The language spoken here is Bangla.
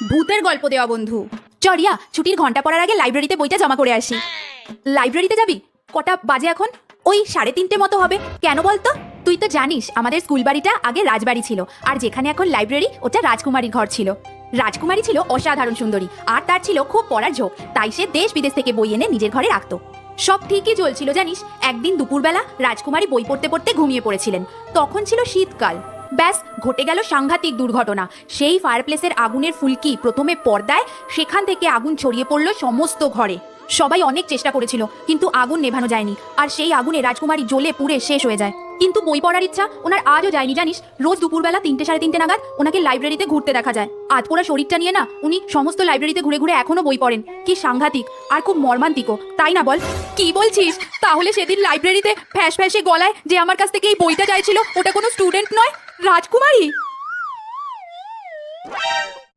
ভূতের গল্প দেওয়া বন্ধু। চরিয়া, ছুটির ঘন্টা পড়ার আগে লাইব্রেরিতে বইটা জমা করে আসি। লাইব্রেরিতে যাবি? কটা বাজে এখন? ওই 3:30 মতো হবে। কেন বলতো? তুই তো জানিস আমাদের স্কুল বাড়িটা আগে রাজবাড়ি ছিল, আর যেখানে এখন লাইব্রেরি ওটা রাজকুমারীর ঘর ছিল। রাজকুমারী ছিল অসাধারণ সুন্দরী, আর তার ছিল খুব পড়ার ঝোঁক, তাই সে দেশ বিদেশ থেকে বই এনে নিজের ঘরে রাখতো। সব ঠিকই চলছিল জানিস, একদিন দুপুরবেলা রাজকুমারী বই পড়তে পড়তে ঘুমিয়ে পড়েছিলেন। তখন ছিল শীতকাল। ব্যাস, ঘটে গেল সাংঘাতিক দুর্ঘটনা। সেই ফায়ারপ্লেসের আগুনের ফুলকি প্রথমে পর্দায়, সেখান থেকে আগুন ছড়িয়ে পড়ল সমস্ত ঘরে। সবাই অনেক চেষ্টা করেছিল, কিন্তু আগুন নেভানো যায়নি, আর সেই আগুনে রাজকুমারী জ্বলে পুড়ে শেষ হয়ে যায়। কিন্তু বই পড়ার ইচ্ছা ওনার আজও যায়নি জানিস। রোজ দুপুরবেলা 3-3:30 নাগাদ ওনাকে লাইব্রেরিতে ঘুরতে দেখা যায়। আধপোড়া শরীরটা নিয়ে না উনি সমস্ত লাইব্রেরিতে ঘুরে ঘুরে এখনো বই পড়েন। কি সাংঘাতিক আর খুব মর্মান্তিকও, তাই না বল? কি বলছিস? তাহলে সেদিন লাইব্রেরিতে ফ্যাস ফ্যাসে গলায় যে আমার কাছ থেকে এই বইটা চাইছিল, ওটা কোনো স্টুডেন্ট নয়, রাজকুমারী।